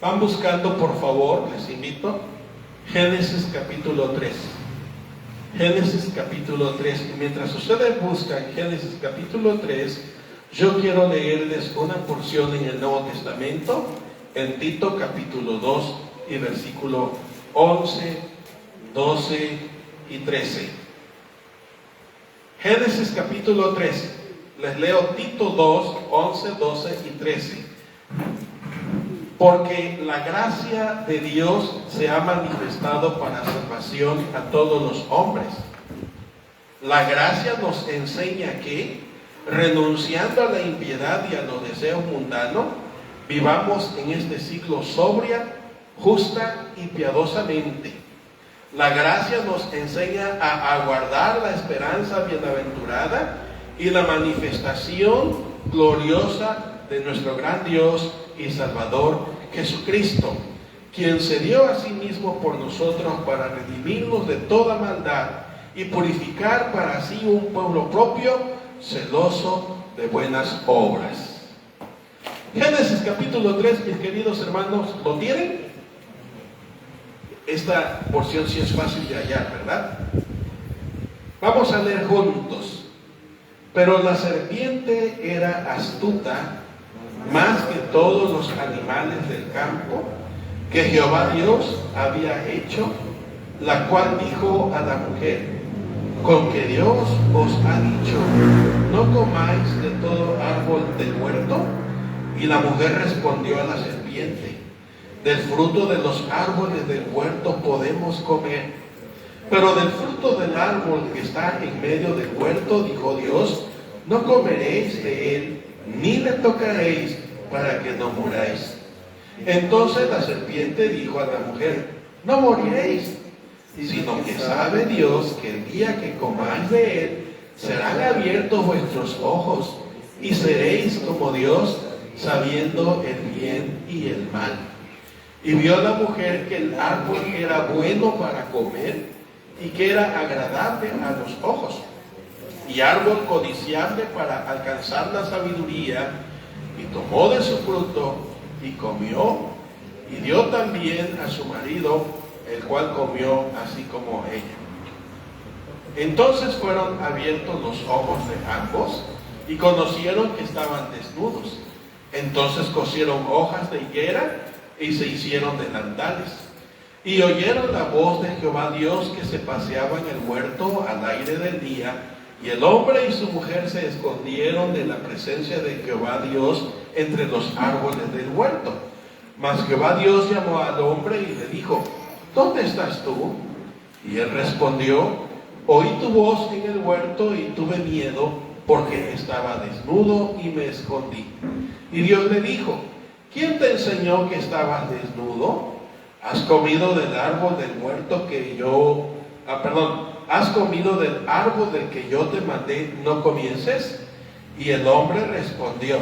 Van buscando, por favor, les invito, Génesis capítulo 3. Génesis capítulo 3. Y mientras ustedes buscan Génesis capítulo 3, yo quiero leerles una porción en el Nuevo Testamento, en Tito capítulo 2 y versículo 11, 12 y 13. Génesis capítulo 3. Les leo Tito 2, 11, 12 y 13. Porque la gracia de Dios se ha manifestado para salvación a todos los hombres. La gracia nos enseña que, renunciando a la impiedad y a los deseos mundanos, vivamos en este siglo sobria, justa y piadosamente. La gracia nos enseña a aguardar la esperanza bienaventurada y la manifestación gloriosa de nuestro gran Dios y Salvador Jesucristo, quien se dio a sí mismo por nosotros para redimirnos de toda maldad y purificar para sí un pueblo propio, celoso de buenas obras. Génesis capítulo 3, mis queridos hermanos, ¿lo tienen? Esta porción sí es fácil de hallar, ¿verdad? Vamos a leer juntos. Pero la serpiente era astuta más que todos los animales del campo que Jehová Dios había hecho, la cual dijo a la mujer: con que Dios os ha dicho, no comáis de todo árbol del huerto. Y la mujer respondió a la serpiente: del fruto de los árboles del huerto podemos comer, pero del fruto del árbol que está en medio del huerto, dijo Dios, no comeréis de él, ni le tocaréis, para que no muráis. Entonces la serpiente dijo a la mujer: no moriréis, sino que sabe Dios que el día que comáis de él, serán abiertos vuestros ojos, y seréis como Dios, sabiendo el bien y el mal. Y vio la mujer que el árbol era bueno para comer, y que era agradable a los ojos, y árbol codiciable para alcanzar la sabiduría, y tomó de su fruto, y comió, y dio también a su marido, el cual comió así como ella. Entonces fueron abiertos los ojos de ambos, y conocieron que estaban desnudos. Entonces cosieron hojas de higuera, y se hicieron delantales. Y oyeron la voz de Jehová Dios que se paseaba en el huerto al aire del día, y el hombre y su mujer se escondieron de la presencia de Jehová Dios entre los árboles del huerto. Mas Jehová Dios llamó al hombre y le dijo: ¿dónde estás tú? Y él respondió: oí tu voz en el huerto y tuve miedo, porque estaba desnudo y me escondí. Y Dios le dijo: ¿quién te enseñó que estabas desnudo? ¿Has comido del árbol del huerto que yo... ¿Has comido del árbol del que yo te mandé, no comieses? Y el hombre respondió: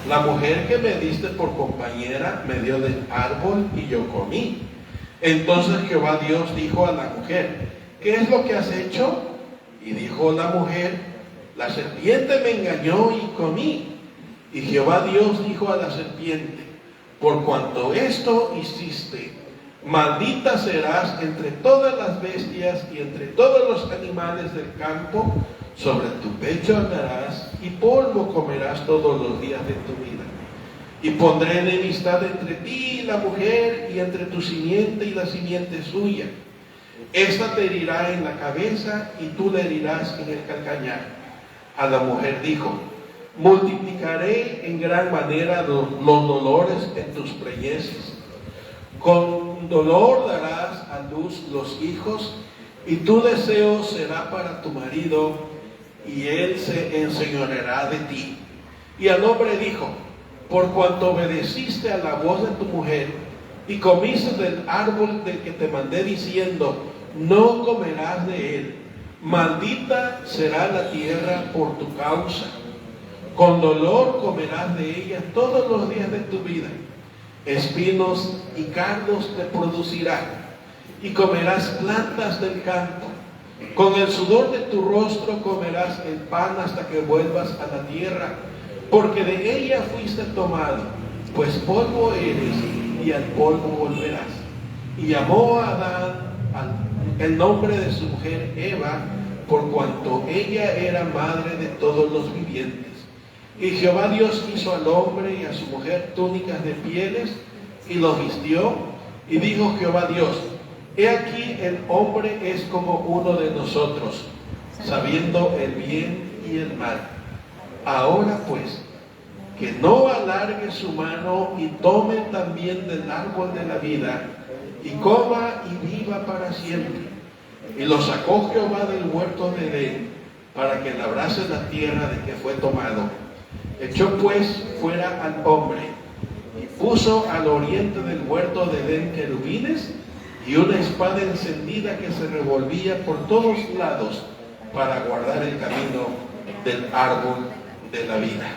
la mujer que me diste por compañera me dio del árbol y yo comí. Entonces Jehová Dios dijo a la mujer: ¿qué es lo que has hecho? Y dijo la mujer: la serpiente me engañó y comí. Y Jehová Dios dijo a la serpiente: por cuanto esto hiciste, maldita serás entre todas las bestias y entre todos los animales del campo. Sobre tu pecho andarás y polvo comerás todos los días de tu vida. Y pondré enemistad entre ti y la mujer, y entre tu simiente y la simiente suya. Esta te herirá en la cabeza y tú le herirás en el calcañar. A la mujer dijo: multiplicaré en gran manera los dolores en tus preñeces. Con dolor darás a luz los hijos, y tu deseo será para tu marido, y él se enseñoreará de ti. Y al hombre dijo: por cuanto obedeciste a la voz de tu mujer, y comiste del árbol del que te mandé diciendo, no comerás de él, maldita será la tierra por tu causa. Con dolor comerás de ella todos los días de tu vida. Espinos y cardos te producirá, y comerás plantas del campo. Con el sudor de tu rostro comerás el pan hasta que vuelvas a la tierra, porque de ella fuiste tomado, pues polvo eres, y al polvo volverás. Y llamó a Adán el nombre de su mujer Eva, por cuanto ella era madre de todos los vivientes. Y Jehová Dios hizo al hombre y a su mujer túnicas de pieles, y los vistió. Y dijo Jehová Dios: he aquí el hombre es como uno de nosotros, sabiendo el bien y el mal. Ahora pues, que no alargue su mano y tome también del árbol de la vida, y coma y viva para siempre. Y lo sacó Jehová del huerto de Edén, para que labrase la tierra de que fue tomado. Echó pues fuera al hombre, y puso al oriente del huerto de Edén querubines, y una espada encendida que se revolvía por todos lados, para guardar el camino del árbol de la vida.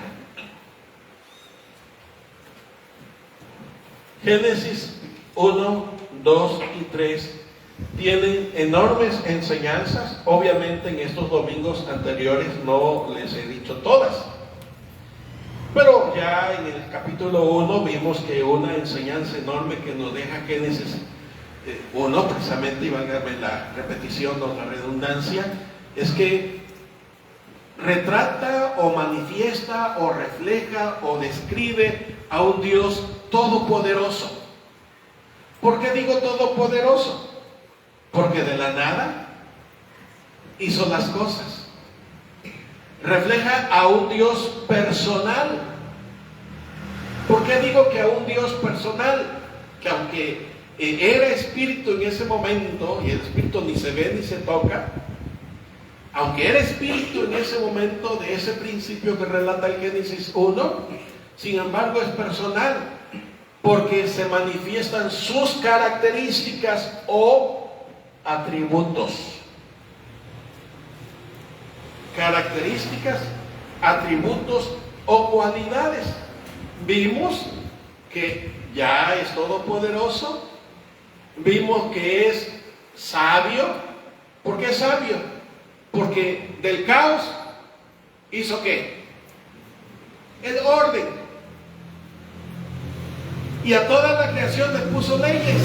Génesis 1, 2 y 3 tienen enormes enseñanzas. Obviamente en estos domingos anteriores no les he dicho todas, pero ya en el capítulo 1 vimos que una enseñanza enorme que nos deja Génesis 1, precisamente, y válgame la repetición o la redundancia, es que retrata o manifiesta o refleja o describe a un Dios todopoderoso. ¿Por qué digo todopoderoso? Porque de la nada hizo las cosas. Refleja a un Dios personal. ¿Por qué digo que a un Dios personal? Que aunque era espíritu en ese momento, y el espíritu ni se ve ni se toca, aunque era espíritu en ese momento de ese principio que relata el Génesis 1, sin embargo es personal, porque se manifiestan sus características o atributos. Características, atributos o cualidades. Vimos que ya es todopoderoso, vimos que es sabio. ¿Por qué es sabio? Porque del caos hizo ¿qué? El orden. Y a toda la creación le puso leyes.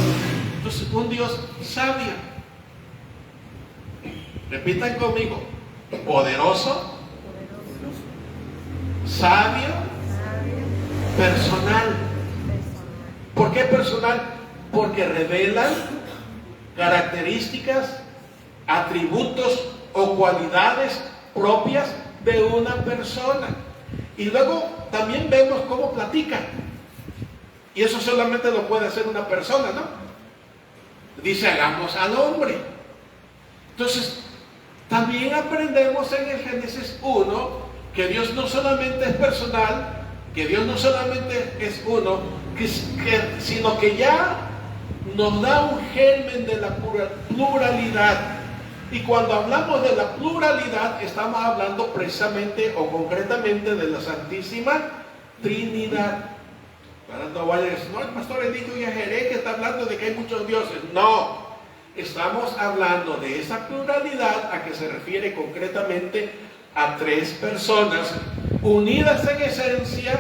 Entonces, un Dios sabio. Repitan conmigo: poderoso, sabio, personal. ¿Por qué personal? Porque revelan características, atributos o cualidades propias de una persona. Y luego también vemos cómo platican. Y eso solamente lo puede hacer una persona, ¿no? Dice: hagamos al hombre. Entonces, también aprendemos en el Génesis 1 que Dios no solamente es personal, que Dios no solamente es uno, sino que ya nos da un germen de la pluralidad. Y cuando hablamos de la pluralidad, estamos hablando precisamente o concretamente de la Santísima Trinidad. Para no vaya a decir: no, el pastor Eligio Yajeré que está hablando de que hay muchos dioses. No, estamos hablando de esa pluralidad a que se refiere concretamente a tres personas unidas en esencia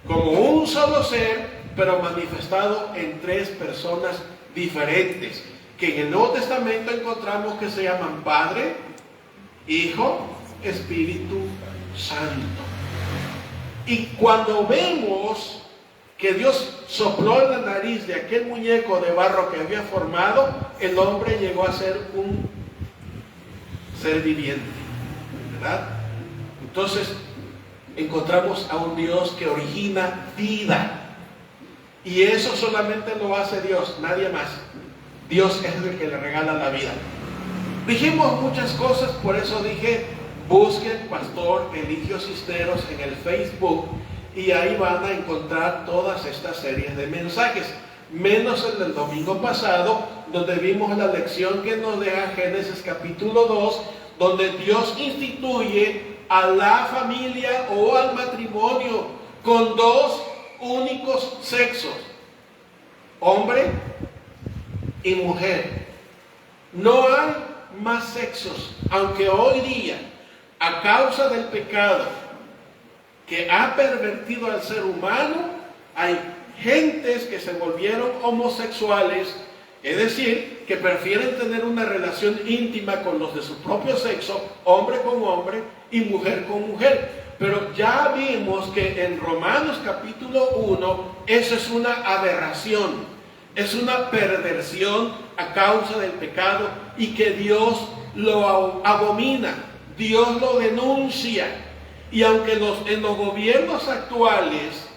como un solo ser, pero manifestado en tres personas diferentes, que en el Nuevo Testamento encontramos que se llaman Padre, Hijo, Espíritu Santo. Y cuando vemos que Dios sopló en la nariz de aquel muñeco de barro que había formado, el hombre llegó a ser un ser viviente, ¿verdad? Entonces encontramos a un Dios que origina vida, y eso solamente lo hace Dios, nadie más. Dios es el que le regala la vida. Dijimos muchas cosas, por eso dije: busquen Pastor Eligio Cisneros en el Facebook, y ahí van a encontrar todas estas series de mensajes, menos el del domingo pasado, donde vimos la lección que nos deja Génesis capítulo 2, donde Dios instituye a la familia o al matrimonio con dos únicos sexos, hombre y mujer. No hay más sexos, aunque hoy día, a causa del pecado que ha pervertido al ser humano, hay gentes que se volvieron homosexuales, es decir, que prefieren tener una relación íntima con los de su propio sexo, hombre con hombre y mujer con mujer. Pero ya vimos que en Romanos capítulo 1, eso es una aberración, es una perversión a causa del pecado y que Dios lo abomina, Dios lo denuncia. Y aunque en los gobiernos actuales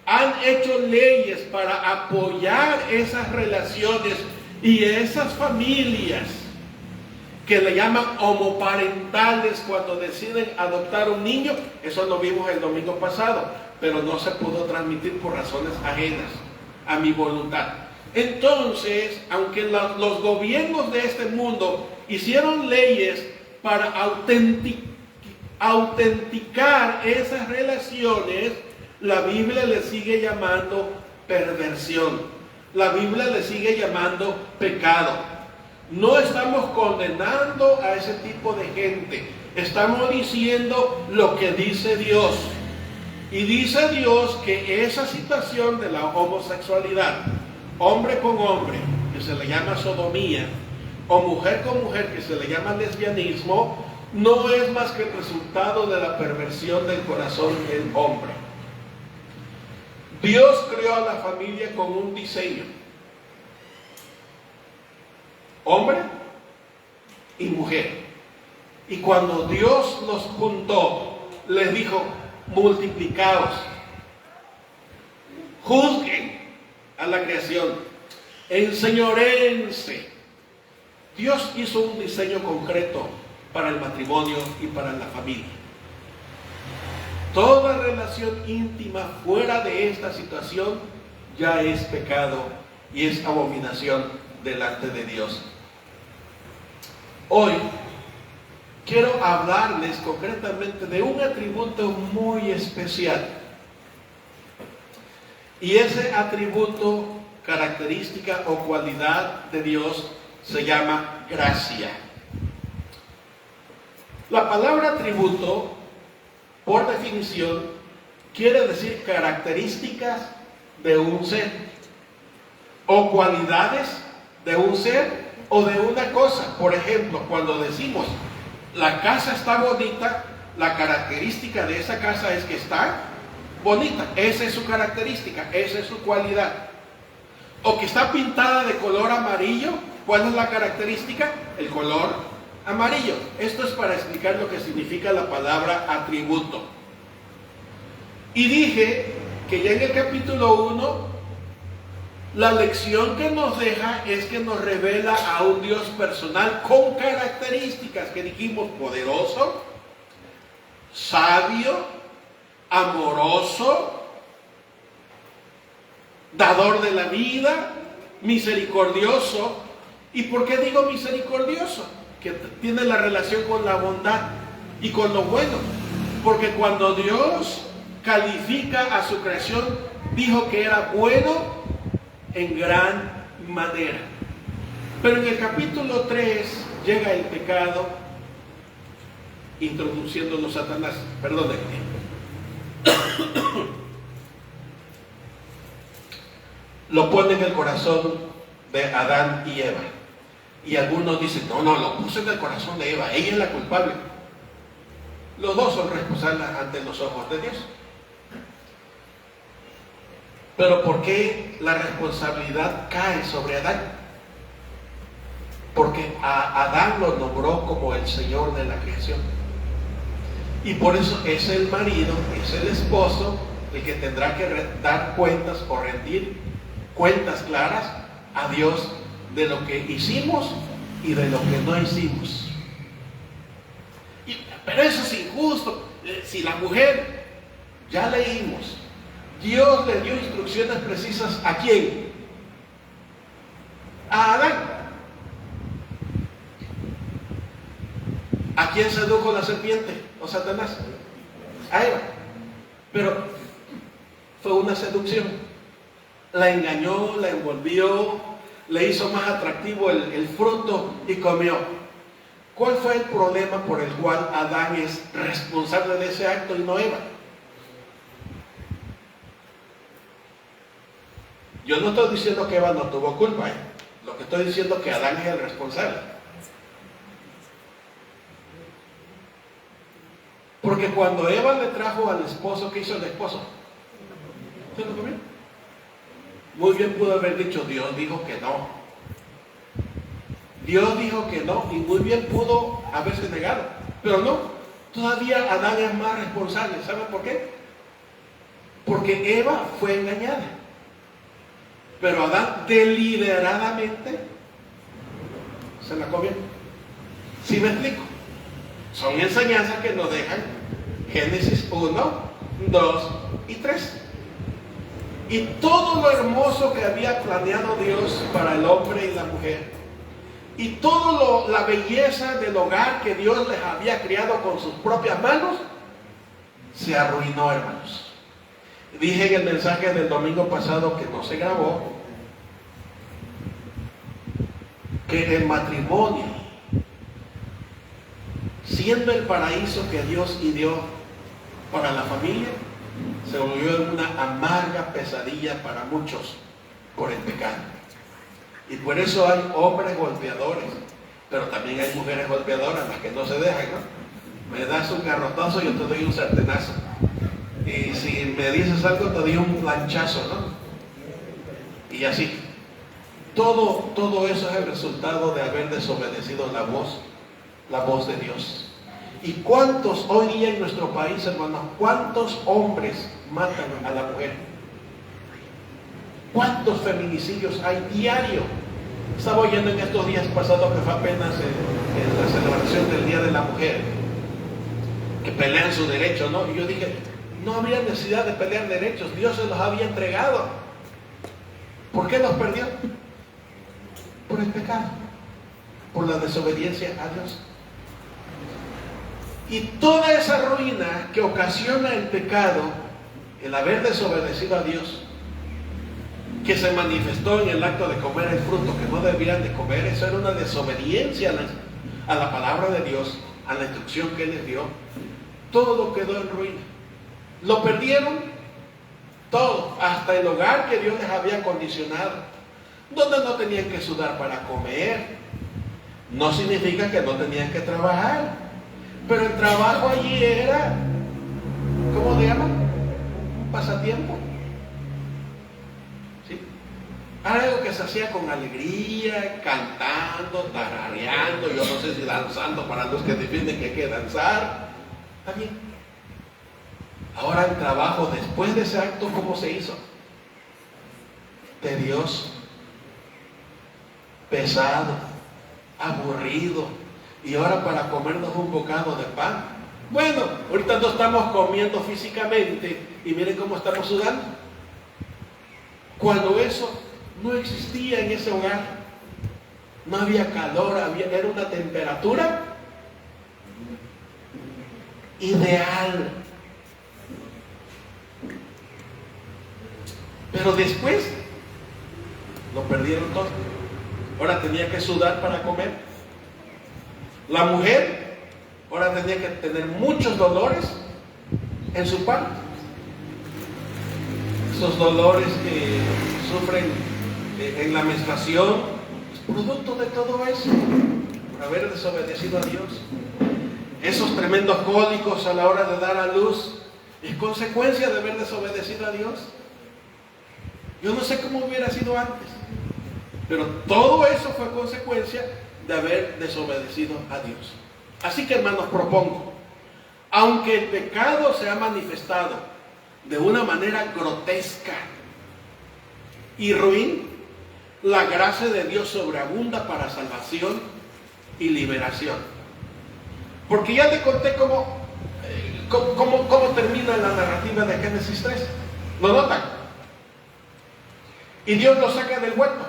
han hecho leyes para apoyar esas relaciones y esas familias que le llaman homoparentales cuando deciden adoptar un niño, eso lo vimos el domingo pasado, pero no se pudo transmitir por razones ajenas a mi voluntad. Entonces, aunque los gobiernos de este mundo hicieron leyes para autenticar esas relaciones, la Biblia le sigue llamando perversión. La Biblia le sigue llamando pecado. No estamos condenando a ese tipo de gente. Estamos diciendo lo que dice Dios. Y dice Dios que esa situación de la homosexualidad, hombre con hombre, que se le llama sodomía, o mujer con mujer, que se le llama lesbianismo, no es más que el resultado de la perversión del corazón del hombre. Dios creó a la familia con un diseño. Hombre y mujer. Y cuando Dios los juntó, les dijo, multiplicaos, juzguen a la creación, enseñoréense. Dios hizo un diseño concreto para el matrimonio y para la familia. Toda relación íntima fuera de esta situación ya es pecado y es abominación delante de Dios. Hoy quiero hablarles concretamente de un atributo muy especial. Y ese atributo, característica o cualidad de Dios se llama gracia. La palabra atributo, por definición, quiere decir características de un ser o cualidades de un ser o de una cosa. Por ejemplo, cuando decimos la casa está bonita, la característica de esa casa es que está bonita. Esa es su característica, esa es su cualidad. O que está pintada de color amarillo, ¿cuál es la característica? El color amarillo. Esto es para explicar lo que significa la palabra atributo. Y dije que ya en el capítulo 1, la lección que nos deja es que nos revela a un Dios personal con características que dijimos: poderoso, sabio, amoroso, dador de la vida, misericordioso. ¿Y por qué digo misericordioso? Que tiene la relación con la bondad y con lo bueno. Porque cuando Dios califica a su creación, dijo que era bueno en gran manera. Pero en el capítulo 3 llega el pecado, introduciéndolo Satanás. Perdónenme. Lo pone en el corazón de Adán y Eva. Y algunos dicen, no, lo puso en el corazón de Eva, ella es la culpable. Los dos son responsables ante los ojos de Dios. Pero ¿por qué la responsabilidad cae sobre Adán? Porque a Adán lo nombró como el Señor de la creación. Y por eso es el marido, es el esposo, el que tendrá que dar cuentas o rendir cuentas claras a Dios de lo que hicimos y de lo que no hicimos. Pero eso es injusto. Si la mujer, ya leímos, Dios le dio instrucciones precisas ¿a quién? A Adán. ¿A quién sedujo la serpiente o Satanás? A Eva. Pero fue una seducción. La engañó, la envolvió, le hizo más atractivo el fruto y comió. ¿Cuál fue el problema por el cual Adán es responsable de ese acto y no Eva? Yo no estoy diciendo que Eva no tuvo culpa, ¿eh? Lo que estoy diciendo es que Adán es el responsable. Porque cuando Eva le trajo al esposo, ¿qué hizo el esposo? ¿Se lo comió? Muy bien pudo haber dicho, Dios dijo que no. Dios dijo que no, y muy bien pudo haberse negado. Pero no, todavía Adán es más responsable. ¿Saben por qué? Porque Eva fue engañada. Pero Adán deliberadamente se la comió. ¿Sí me explico? Son enseñanzas que nos dejan Génesis 1, 2 y 3. Y todo lo hermoso que había planeado Dios para el hombre y la mujer, y toda la belleza del hogar que Dios les había creado con sus propias manos, se arruinó, hermanos. Dije en el mensaje del domingo pasado que no se grabó, que el matrimonio, siendo el paraíso que Dios ideó para la familia, se volvió una amarga pesadilla para muchos por el pecado. Y por eso hay hombres golpeadores, pero también hay mujeres golpeadoras, las que no se dejan, ¿no? Me das un garrotazo, yo te doy un sartenazo. Y si me dices algo, te doy un planchazo, ¿no? Y así. Todo eso es el resultado de haber desobedecido la voz de Dios. ¿Y cuántos hoy día en nuestro país, hermanos, cuántos hombres matan a la mujer? ¿Cuántos feminicidios hay diario? Estaba oyendo en estos días pasados, que fue apenas en la celebración del Día de la Mujer, que pelean su derecho, ¿no? Y yo dije, no había necesidad de pelear derechos, Dios se los había entregado. ¿Por qué los perdió? Por el pecado, por la desobediencia a Dios. Y toda esa ruina que ocasiona el pecado, el haber desobedecido a Dios, que se manifestó en el acto de comer el fruto que no debían de comer, eso era una desobediencia a la palabra de Dios, a la instrucción que Él les dio. Todo quedó en ruina. Lo perdieron todo, hasta el hogar que Dios les había condicionado, donde no tenían que sudar para comer. No significa que no tenían que trabajar, pero el trabajo allí era, ¿cómo se llama? Un pasatiempo. ¿Sí? Algo que se hacía con alegría, cantando, tarareando, yo no sé si danzando para los que defienden que hay que danzar. También. Ahora el trabajo después de ese acto, ¿cómo se hizo? Tedioso, pesado, aburrido. Y ahora para comernos un bocado de pan. Bueno, ahorita no estamos comiendo físicamente y miren cómo estamos sudando. Cuando eso no existía en ese hogar, no había calor, era una temperatura ideal. Pero después lo perdieron todo. Ahora tenía que sudar para comer. La mujer ahora tenía que tener muchos dolores en su parte. Esos dolores que sufren en la menstruación, es producto de todo eso, por haber desobedecido a Dios. Esos tremendos cólicos a la hora de dar a luz, es consecuencia de haber desobedecido a Dios. Yo no sé cómo hubiera sido antes, pero todo eso fue consecuencia de haber desobedecido a Dios. Así que, hermanos, propongo, aunque el pecado se ha manifestado de una manera grotesca y ruin, la gracia de Dios sobreabunda para salvación y liberación. Porque ya te conté cómo termina la narrativa de Génesis 3. ¿Lo notan? Y Dios lo saca del huerto.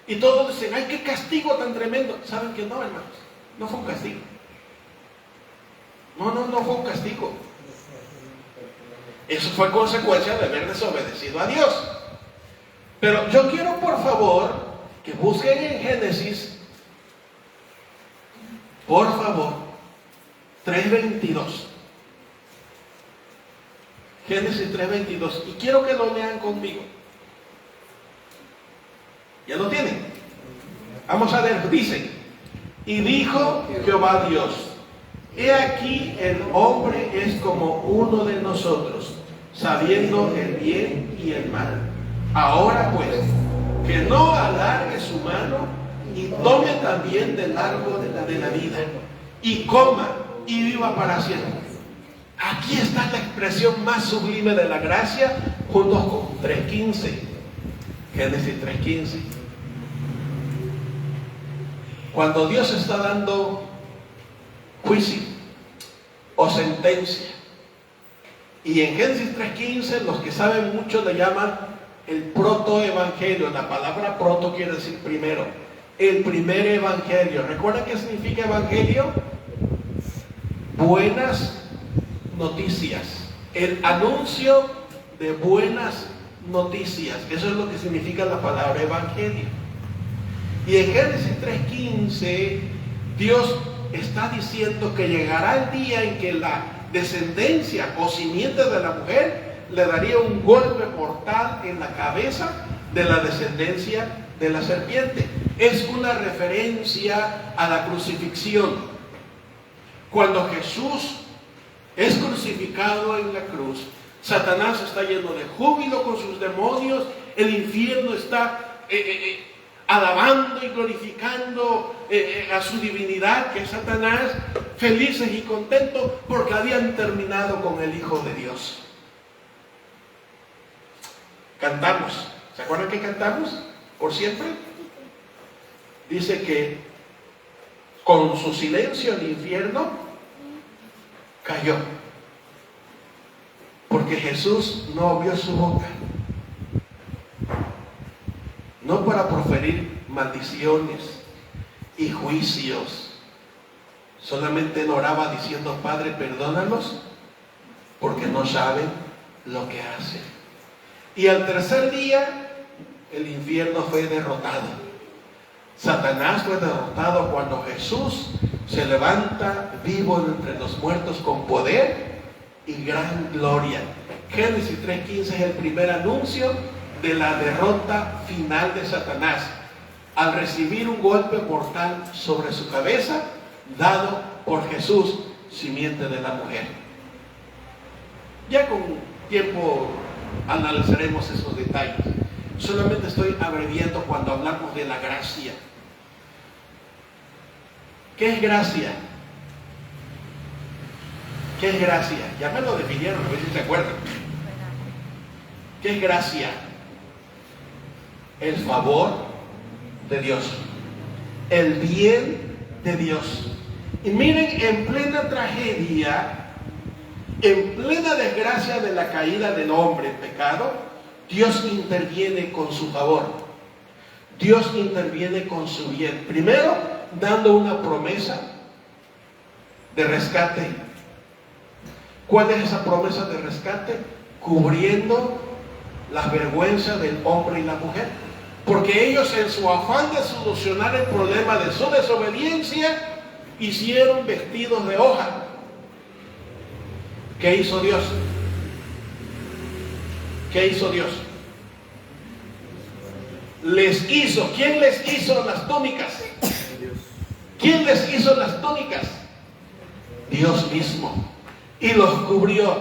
Y todos dicen, ¡ay, qué castigo tan tremendo! ¿Saben que no, hermanos? No fue un castigo. No fue un castigo. Eso fue consecuencia de haber desobedecido a Dios. Pero yo quiero, por favor, que busquen en Génesis, por favor, 3:22. Génesis 3:22. Y quiero que lo lean conmigo. ¿Ya lo tienen? Vamos a ver, dice: y dijo Jehová Dios: he aquí el hombre es como uno de nosotros, sabiendo el bien y el mal. Ahora pues, que no alargue su mano y tome también del árbol de la vida, y coma y viva para siempre. Aquí está la expresión más sublime de la gracia, junto con 3:15. Génesis 3:15. Cuando Dios está dando juicio o sentencia, y en Génesis 3:15 los que saben mucho le llaman el protoevangelio. La palabra proto quiere decir primero, el primer evangelio. ¿Recuerdan qué significa evangelio? Buenas noticias, el anuncio de buenas noticias. Eso es lo que significa la palabra evangelio. Y en Génesis 3:15 Dios está diciendo que llegará el día en que la descendencia o simiente de la mujer le daría un golpe mortal en la cabeza de la descendencia de la serpiente. Es una referencia a la crucifixión. Cuando Jesús es crucificado en la cruz, Satanás está lleno de júbilo con sus demonios, el infierno está alabando y glorificando a su divinidad, que es Satanás, felices y contentos porque habían terminado con el Hijo de Dios. Cantamos, ¿se acuerdan que cantamos? Por siempre. Dice que con su silencio el infierno cayó, porque Jesús no abrió su boca, no para proferir maldiciones y juicios. Solamente él oraba diciendo: Padre, perdónalos porque no saben lo que hacen. Y al tercer día el infierno fue derrotado. Satanás fue derrotado cuando Jesús se levanta vivo entre los muertos con poder y gran gloria. Génesis 3:15 es el primer anuncio de la derrota final de Satanás, al recibir un golpe mortal sobre su cabeza, dado por Jesús, simiente de la mujer. Ya con tiempo analizaremos esos detalles. Solamente estoy abreviando cuando hablamos de la gracia. ¿Qué es gracia? ¿Qué es gracia? Ya me lo definieron, a ver si se acuerdan. ¿Qué es gracia? El favor de Dios, el bien de Dios. Y miren, en plena tragedia, en plena desgracia de la caída del hombre en pecado, Dios interviene con su favor. Dios interviene con su bien. Primero, dando una promesa de rescate. ¿Cuál es esa promesa de rescate? Cubriendo las vergüenzas del hombre y la mujer. Porque ellos, en su afán de solucionar el problema de su desobediencia, hicieron vestidos de hoja. ¿Qué hizo Dios? ¿Qué hizo Dios? Les hizo. ¿Quién les hizo las túnicas? ¿Quién les hizo las túnicas? Dios mismo. Y los cubrió.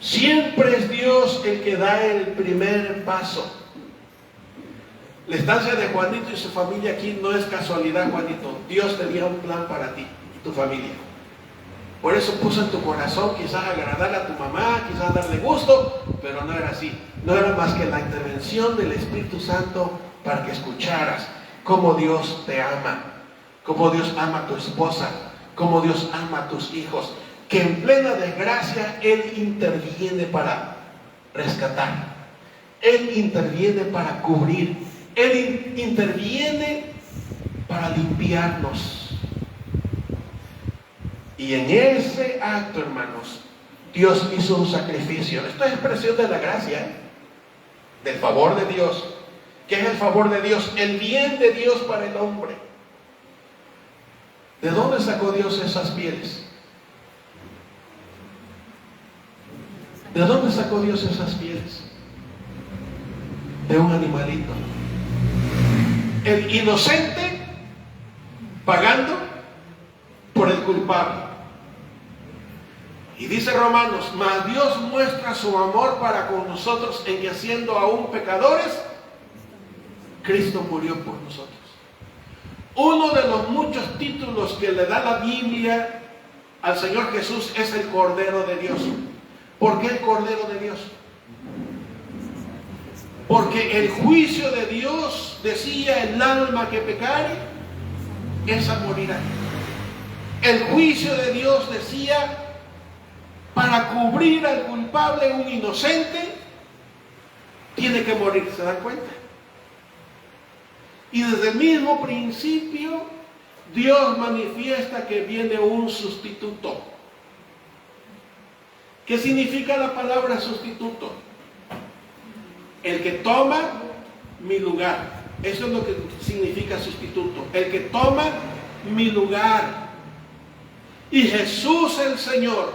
Siempre es Dios el que da el primer paso. La estancia de Juanito y su familia aquí no es casualidad, Juanito. Dios tenía un plan para ti y tu familia. Por eso puso en tu corazón quizás agradar a tu mamá, quizás darle gusto, pero no era así. No era más que la intervención del Espíritu Santo para que escucharas cómo Dios te ama, cómo Dios ama a tu esposa, cómo Dios ama a tus hijos, que en plena desgracia Él interviene para rescatar, Él interviene para cubrir, Él interviene para limpiarnos. Y en ese acto, hermanos, Dios hizo un sacrificio. Esto es expresión de la gracia, del favor de Dios. ¿Qué es el favor de Dios? El bien de Dios para el hombre. ¿De dónde sacó Dios esas pieles? ¿De dónde sacó Dios esas pieles? de un animalito. El inocente pagando por el culpable. Y dice Romanos, mas Dios muestra su amor para con nosotros en que siendo aún pecadores, Cristo murió por nosotros. Uno de los muchos títulos que le da la Biblia al Señor Jesús es el Cordero de Dios. ¿Por qué el Cordero de Dios? Porque el juicio de Dios decía, el alma que pecare, esa morirá. El juicio de Dios decía, para cubrir al culpable, un inocente, tiene que morir. ¿Se dan cuenta? Y desde el mismo principio, Dios manifiesta que viene un sustituto. ¿Qué significa la palabra sustituto? El que toma mi lugar. Eso es lo que significa sustituto. El que toma mi lugar. Y Jesús el Señor,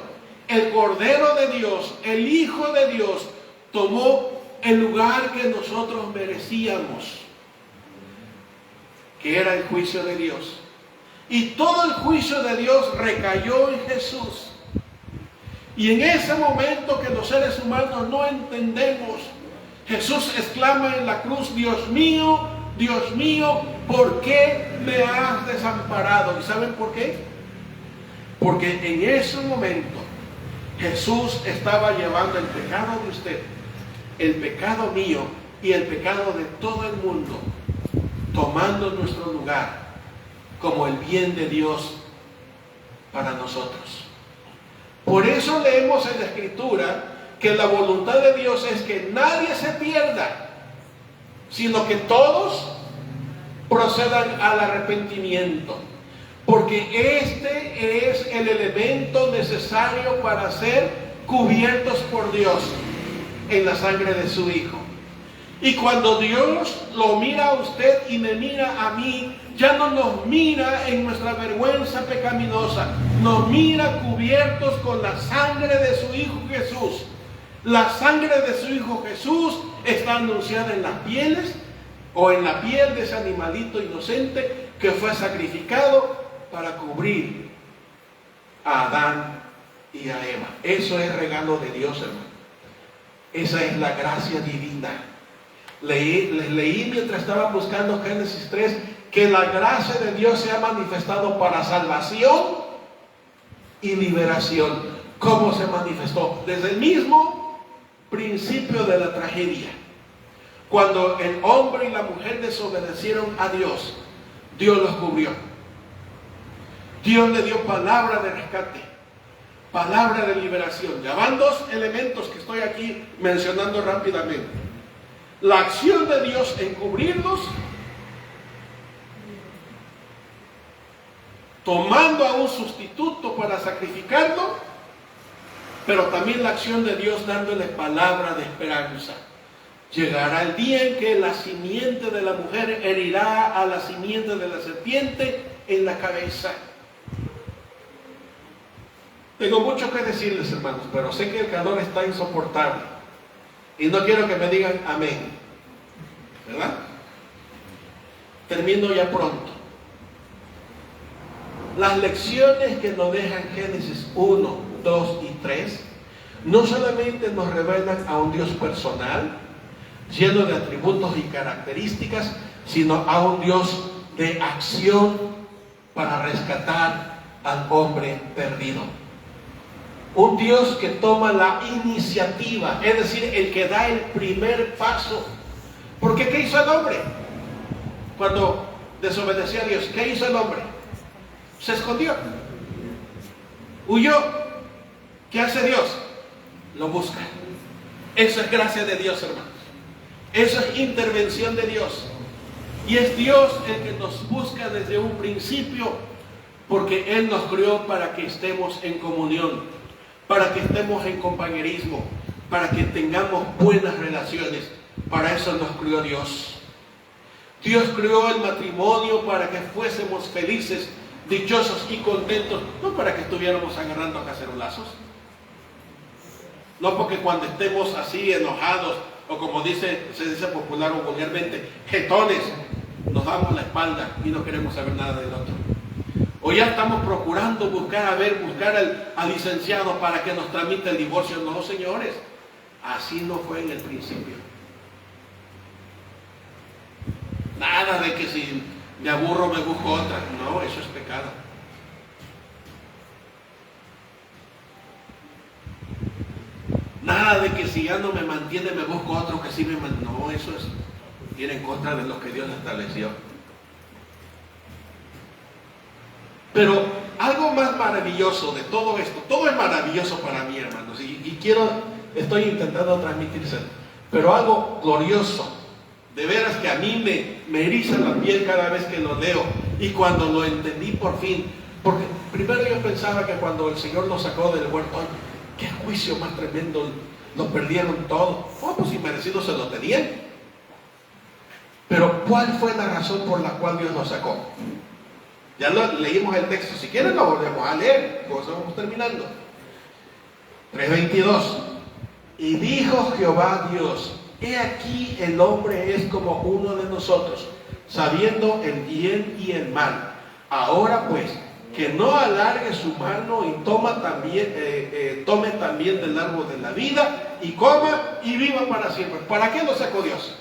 el Cordero de Dios, el Hijo de Dios, tomó el lugar que nosotros merecíamos, que era el juicio de Dios. Y todo el juicio de Dios recayó en Jesús. Y en ese momento que los seres humanos no entendemos, Jesús exclama en la cruz, Dios mío, ¿por qué me has desamparado? ¿Y saben por qué? Porque en ese momento Jesús estaba llevando el pecado de usted, el pecado mío y el pecado de todo el mundo, tomando nuestro lugar como el bien de Dios para nosotros. Por eso leemos en la Escritura que la voluntad de Dios es que nadie se pierda, sino que todos procedan al arrepentimiento. Porque este es el elemento necesario para ser cubiertos por Dios en la sangre de su Hijo. Y cuando Dios lo mira a usted y me mira a mí, ya no nos mira en nuestra vergüenza pecaminosa, nos mira cubiertos con la sangre de su Hijo Jesús. La sangre de su Hijo Jesús está anunciada en las pieles o en la piel de ese animalito inocente que fue sacrificado para cubrir a Adán y a Eva. Eso es regalo de Dios, hermano. Esa es la gracia divina. Les leí mientras estaba buscando Génesis 3 que la gracia de Dios se ha manifestado para salvación y liberación. ¿Cómo se manifestó? Desde el mismo principio de la tragedia. Cuando el hombre y la mujer desobedecieron a Dios, Dios los cubrió. Dios le dio palabra de rescate, palabra de liberación. Ya van dos elementos que estoy aquí mencionando rápidamente. La acción de Dios en cubrirlos, tomando a un sustituto para sacrificarlo, pero también la acción de Dios dándole palabra de esperanza. Llegará el día en que la simiente de la mujer herirá a la simiente de la serpiente en la cabeza. Tengo mucho que decirles, hermanos, pero sé que el calor está insoportable y no quiero que me digan amén, ¿verdad? Termino ya pronto. Las lecciones que nos dejan Génesis 1, 2 y 3 no solamente nos revelan a un Dios personal, lleno de atributos y características, sino a un Dios de acción para rescatar al hombre perdido. Un Dios que toma la iniciativa, es decir, el que da el primer paso. Porque ¿qué hizo el hombre? Cuando desobedeció a Dios, ¿qué hizo el hombre? Se escondió, huyó. ¿Qué hace Dios? Lo busca. Eso es gracia de Dios, hermanos. Eso es intervención de Dios. Y es Dios el que nos busca desde un principio, porque Él nos creó para que estemos en comunión, para que estemos en compañerismo, para que tengamos buenas relaciones. Para eso nos creó Dios. Dios creó el matrimonio para que fuésemos felices, dichosos y contentos, no para que estuviéramos agarrando cacerolazos. No porque cuando estemos así enojados O como se dice popular o vulgarmente, jetones, nos damos la espalda y no queremos saber nada del otro. O ya estamos procurando buscar al licenciado para que nos tramite el divorcio. No, señores, así no fue en el principio. Nada de que si me aburro me busco otra. No, eso es pecado. Nada de que si ya no me mantiene me busco otro que sí me mantiene. No, eso es ir en contra de lo que Dios estableció. Pero algo más maravilloso de todo esto, todo es maravilloso para mí, hermanos, y estoy intentando transmitirse, pero algo glorioso, de veras que a mí me eriza la piel cada vez que lo leo, y cuando lo entendí por fin, porque primero yo pensaba que cuando el Señor lo sacó del huerto, qué juicio más tremendo, lo perdieron todo. Pues si merecido se lo tenían. Pero ¿cuál fue la razón por la cual Dios lo sacó? Ya leímos el texto, si quieren lo volvemos a leer, pues vamos terminando. 3:22. Y dijo Jehová Dios: he aquí el hombre es como uno de nosotros, sabiendo el bien y el mal. Ahora pues, que no alargue su mano y tome también del árbol de la vida, y coma y viva para siempre. ¿Para qué lo sacó Dios?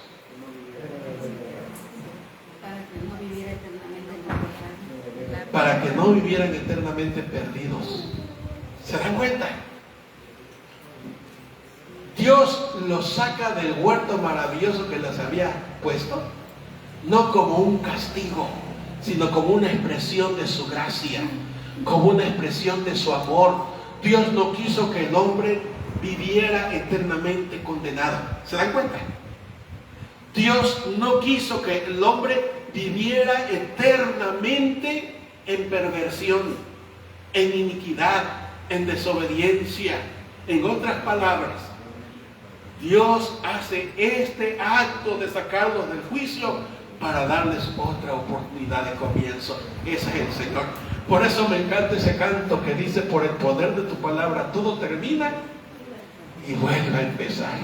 Para que no vivieran eternamente perdidos. ¿Se dan cuenta? Dios los saca del huerto maravilloso que les había puesto, no como un castigo, sino como una expresión de su gracia, como una expresión de su amor. Dios no quiso que el hombre viviera eternamente condenado. ¿Se dan cuenta? Dios no quiso que el hombre viviera eternamente en perversión, en iniquidad, en desobediencia. En otras palabras, Dios hace este acto de sacarlos del juicio para darles otra oportunidad de comienzo. Ese es el Señor. Por eso me encanta ese canto que dice: por el poder de tu palabra todo termina y vuelve a empezar.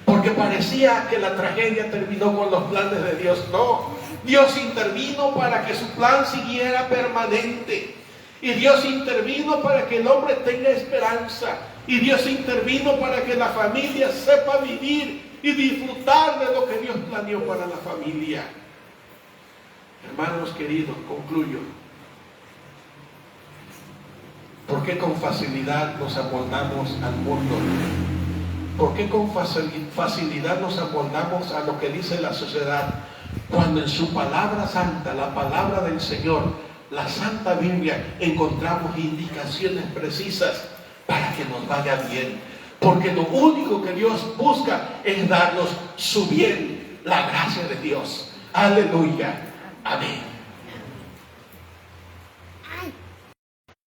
Porque parecía que la tragedia terminó con los planes de Dios. No, Dios intervino para que su plan siguiera permanente. Y Dios intervino para que el hombre tenga esperanza. Y Dios intervino para que la familia sepa vivir y disfrutar de lo que Dios planeó para la familia. Hermanos queridos, concluyo. ¿Por qué con facilidad nos amoldamos al mundo? ¿Por qué con facilidad nos amoldamos a lo que dice la sociedad? Cuando en su palabra santa, la palabra del Señor, la Santa Biblia, encontramos indicaciones precisas para que nos vaya bien. Porque lo único que Dios busca es darnos su bien, la gracia de Dios. Aleluya. Amén.